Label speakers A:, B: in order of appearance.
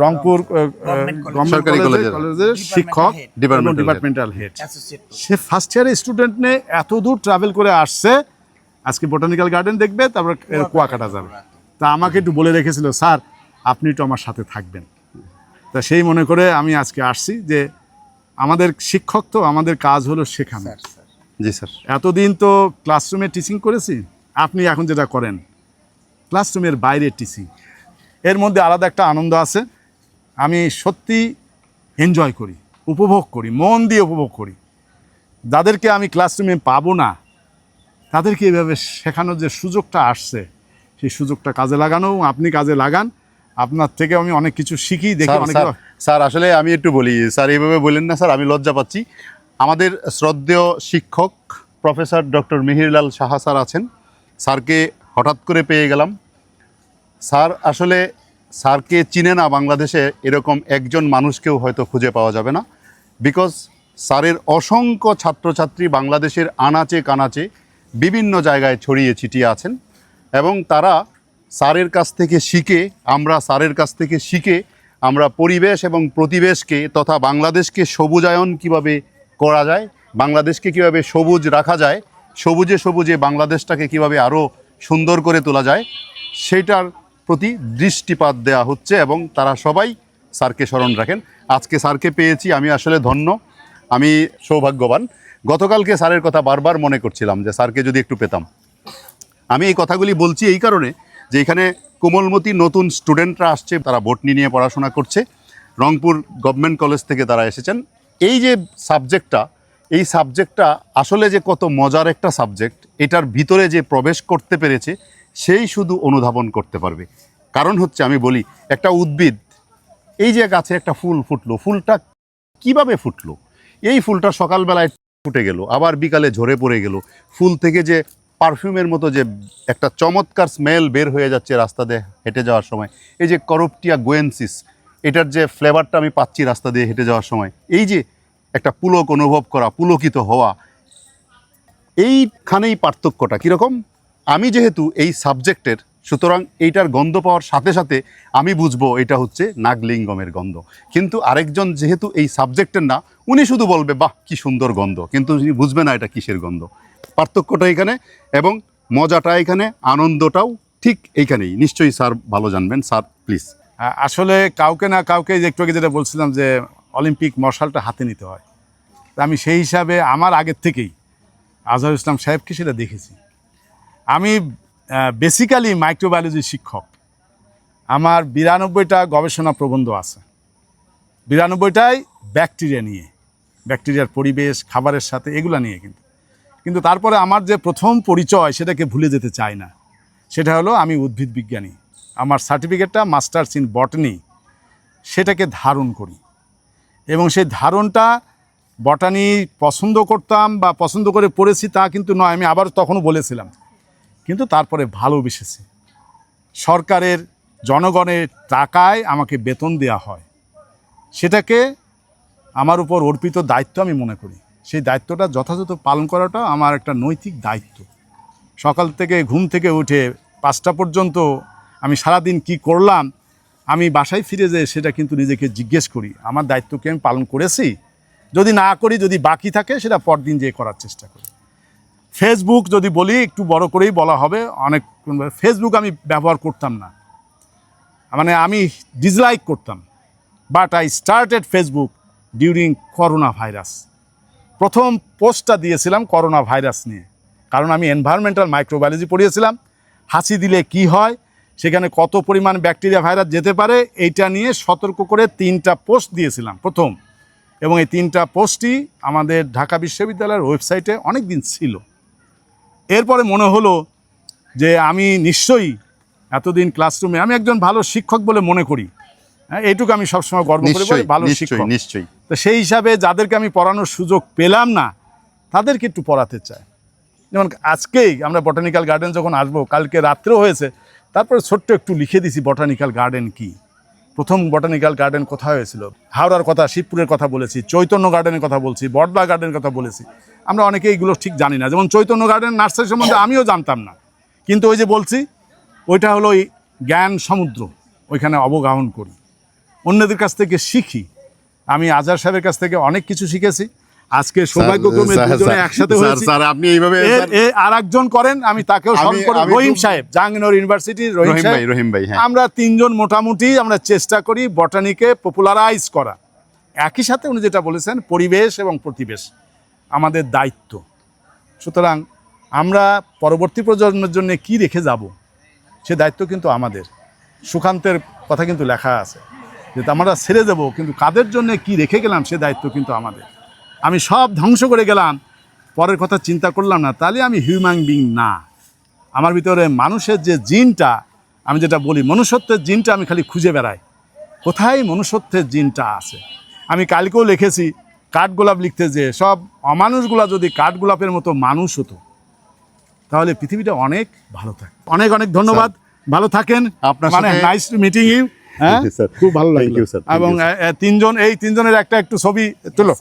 A: রংপুর সরকারি কলেজের শিক্ষক ডিপার্টমেন্টাল হেড। সে ফার্স্ট ইয়ারের স্টুডেন্ট নিয়ে এত দূর ট্রাভেল করে আসছে, আজকে বোটানিক্যাল গার্ডেন দেখবে, তারপর কুয়াকাটা যাবে। তা আমাকে একটু বলে রেখেছিল, স্যার আপনি একটু আমার সাথে থাকবেন। তা সেই মনে করে আমি আজকে আসছি যে আমাদের শিক্ষক তো, আমাদের কাজ হলো শেখানো।
B: জি স্যার।
A: এতদিন তো ক্লাসরুমে টিচিং করেছি, আপনি এখন যেটা করেন ক্লাসরুমের বাইরে টিচিং, এর মধ্যে আলাদা একটা আনন্দ আছে। আমি সত্যি এনজয় করি, উপভোগ করি, মন দিয়ে উপভোগ করি। যাদেরকে আমি ক্লাসরুমে পাবো না তাদেরকে এভাবে শেখানোর যে সুযোগটা আসছে, সেই সুযোগটা কাজে লাগানো। আপনি কাজে লাগান, আপনার থেকে আমি অনেক কিছু শিখি, দেখি অনেক।
B: স্যার আসলে আমি একটু বলি, স্যার এইভাবে বললেন না স্যার, আমি লজ্জা পাচ্ছি। আমাদের শ্রদ্ধেয় শিক্ষক professor doctor Mihirlal Saha sir আছেন, স্যারকে হঠাৎ করে পেয়ে গেলাম। স্যার আসলে স্যারকে চিনে না বাংলাদেশে এরকম একজন মানুষকেও হয়তো খুঁজে পাওয়া যাবে না। বিকজ স্যারের অসংখ্য ছাত্রছাত্রী বাংলাদেশের আনাচে কানাচে বিভিন্ন জায়গায় ছড়িয়ে ছিটিয়ে আছেন, এবং তারা স্যারের কাছ থেকে শিখে, আমরা স্যারের কাছ থেকে শিখে আমরা পরিবেশ এবং প্রতিবেশকে তথা বাংলাদেশকে সবুজায়ন কিভাবে করা যায়, বাংলাদেশকে কিভাবে সবুজ রাখা যায়, সবুজে সবুজে বাংলাদেশটাকে কিভাবে আরও সুন্দর করে তোলা যায়, সেইটার প্রতি দৃষ্টিপাত দেওয়া হচ্ছে। এবং তারা সবাই স্যারকে স্মরণ রাখেন। আজকে স্যারকে পেয়েছি, আমি আসলে ধন্য, আমি সৌভাগ্যবান। গতকালকে স্যারের কথা বারবার মনে করছিলাম যে স্যারকে যদি একটু পেতাম। আমি এই কথাগুলি বলছি এই কারণে যে এখানে কোমলমতি নতুন স্টুডেন্টরা আসছে, তারা বটনি নিয়ে পড়াশোনা করছে, রংপুর গভর্নমেন্ট কলেজ থেকে তারা এসেছেন। এই যে সাবজেক্টটা, এই সাবজেক্টটা আসলে যে কত মজার একটা সাবজেক্ট, এটার ভিতরে যে প্রবেশ করতে পেরেছে সেই শুধু অনুধাবন করতে পারবে। কারণ হচ্ছে, আমি বলি, একটা উদ্ভিদ, এই যে গাছে একটা ফুল ফুটলো, ফুলটা কিভাবে ফুটলো? এই ফুলটা সকালবেলায় ফুটে গেল, আবার বিকালে ঝরে পড়ে গেল, ফুল থেকে যে পারফিউমের মতো যে একটা চমৎকার স্মেল বের হয়ে যাচ্ছে রাস্তা দিয়ে হেঁটে যাওয়ার সময়, এই যে করপটিয়া গোয়েন্সিস, এটার যে ফ্লেভারটা আমি পাচ্ছি রাস্তা দিয়ে হেঁটে যাওয়ার সময়, এই যে একটা পুলক অনুভব করা, পুলকিত হওয়া, এইখানেই পার্থক্যটা কীরকম। আমি যেহেতু এই সাবজেক্টের, সুতরাং এইটার গন্ধ পাওয়ার সাথে সাথে আমি বুঝবো এটা হচ্ছে নাগলিঙ্গমের গন্ধ। কিন্তু আরেকজন যেহেতু এই সাবজেক্টের না, উনি শুধু বলবে বাহ কি সুন্দর গন্ধ, কিন্তু উনি বুঝবে না এটা কিসের গন্ধ। পার্থক্যটা এখানে, এবং মজাটা এখানে, আনন্দটাও ঠিক এইখানেই। নিশ্চয়ই স্যার ভালো জানবেন। Sir please.
A: আসলে কাউকে না কাউকে, একটু আগে যেটা বলছিলাম যে অলিম্পিক মশালটা হাতে নিতে হয়, আমি সেই হিসাবে আমার আগের থেকেই আজহারুল ইসলাম সাহেবকে সেটা দেখেছি। আমি বেসিক্যালি মাইক্রোবায়োলজির শিক্ষক। আমার 92টা গবেষণা প্রবন্ধ আছে, 92টাই ব্যাকটেরিয়া নিয়ে, ব্যাকটেরিয়ার পরিবেশ, খাবারের সাথে, এগুলো নিয়ে। কিন্তু তারপরে আমার যে প্রথম পরিচয়, সেটাকে ভুলে যেতে চাই না। সেটা হলো আমি উদ্ভিদ বিজ্ঞানী। আমার সার্টিফিকেটটা মাস্টার্স ইন বটানি, সেটাকে ধারণ করি। এবং সেই ধারণটা বটানি পছন্দ করতাম বা পছন্দ করে পড়েছি তা কিন্তু নয়, আমি আবার তখনও বলেছিলাম। কিন্তু তারপরে ভালোবেসেছি। সরকারের, জনগণের টাকায় আমাকে বেতন দেওয়া হয়, সেটাকে আমার উপর অর্পিত দায়িত্ব আমি মনে করি। সেই দায়িত্বটা যথাযথ পালন করাটা আমার একটা নৈতিক দায়িত্ব। সকাল থেকে ঘুম থেকে উঠে 5টা পর্যন্ত আমি সারাদিন কি করলাম, আমি বাসায় ফিরে যেয়ে সেটা কিন্তু নিজেকে জিজ্ঞেস করি, আমার দায়িত্বকে আমি পালন করেছি? যদি না করি, যদি বাকি থাকে, সেটা পরদিন যেয়ে করার চেষ্টা করি। ফেসবুক যদি বলি, একটু বড় করেই বলা হবে, অনেক ফেসবুক আমি ব্যবহার করতাম না, মানে আমি ডিসলাইক করতাম। But I started Facebook during corona virus. প্রথম পোস্টটা দিয়েছিলাম করোনা ভাইরাস নিয়ে, কারণ আমি এনভায়রনমেন্টাল মাইক্রোবায়োলজি পড়িয়েছিলাম। হাঁচি দিলে কি হয়, সেখানে কত পরিমাণ ব্যাকটেরিয়া ভাইরাস যেতে পারে, এইটা নিয়ে সতর্ক করে 3টা পোস্ট দিয়েছিলাম প্রথম। এবং এই 3টা পোস্টই আমাদের ঢাকা বিশ্ববিদ্যালয়ের ওয়েবসাইটে অনেক দিন ছিল। এরপরে মনে হলো যে আমি নিশ্চয়ই এতদিন ক্লাসরুমে আমি একজন ভালো শিক্ষক বলে মনে করি। হ্যাঁ, এইটুকু আমি সবসময় গর্ব করে বলি, ভালো শিক্ষক।
B: নিশ্চয়ই।
A: তো সেই হিসাবে যাদেরকে আমি পড়ানোর সুযোগ পেলাম না, তাদেরকে একটু পড়াতে চাই। যেমন আজকেই আমরা বটানিক্যাল গার্ডেন যখন আসবো, কালকে রাত্রেও হয়েছে, তারপরে ছোট্ট একটু লিখে দিছি বটানিক্যাল গার্ডেন কি, প্রথম বটানিক্যাল গার্ডেন কোথায় হয়েছিল। হাওড়ার কথা, শিবপুরের কথা বলেছি, চৈতন্য গার্ডেনের কথা বলছি, বড়লা গার্ডেনের কথা বলেছি। আমরা অনেকে এইগুলো ঠিক জানি না। যেমন চৈতন্য গার্ডেন নার্সারি সম্বন্ধে আমিও জানতাম না, কিন্তু ওই যে বলছি, ওইটা হলো জ্ঞান সমুদ্র, ওইখানে অবগাহন করি। অন্যদের কাছ থেকে শিখি। আমি আজহার সাহেবের কাছ থেকে অনেক কিছু শিখেছি। আজকে সৌভাগ্যক্রমে দুজনে একসাথে হয়েছি।
B: স্যার আপনি এইভাবে
A: আর একজন করেন, আমি তাকেও স্মরণ করি, রহিম সাহেব, জাহাঙ্গীরনগর ইউনিভার্সিটির রহিম
B: ভাই, হ্যাঁ।
A: আমরা তিনজন মোটামুটি আমরা চেষ্টা করি বটানিকে পপুলারাইজ করা। একই সাথে উনি যেটা বলেছেন, পরিবেশ এবং প্রতিবেশ আমাদের দায়িত্ব। সুতরাং আমরা পরবর্তী প্রজন্মের জন্য কি রেখে যাব, সে দায়িত্ব কিন্তু আমাদের। সুকান্তের কথা কিন্তু লেখা আছে যে আমরা ছেড়ে দেবো, কিন্তু কাদের জন্য কি রেখে গেলাম সে দায়িত্ব কিন্তু আমাদের। আমি সব ধ্বংস করে গেলাম, পরের কথা চিন্তা করলাম না, তাহলে আমি হিউম্যান বিং না। আমার ভিতরে মানুষের যে জিনটা, আমি যেটা বলি মনুষ্যত্বের জিনটা আমি খালি খুঁজে বেড়াই, কোথায় মনুষ্যত্বের জিনটা আছে। আমি কালকেও লিখেছি কাঠগোলাপ লিখতে, যে সব অমানুষগুলা যদি কাঠগোলাপের মতো মানুষ হতো তাহলে পৃথিবীটা অনেক ভালো থাকে। অনেক অনেক ধন্যবাদ, ভালো থাকেন।
B: আপনার
A: মানে
B: সাথে-
A: নাইস মিটিং ইউ। হ্যাঁ,
B: Thank you, sir.
A: খুব ভালো
B: Thank
A: লাগলো।
B: you, sir. Thank
A: এবং
B: you, sir.
A: এই তিনজনের একটা একটু ছবি তুলো।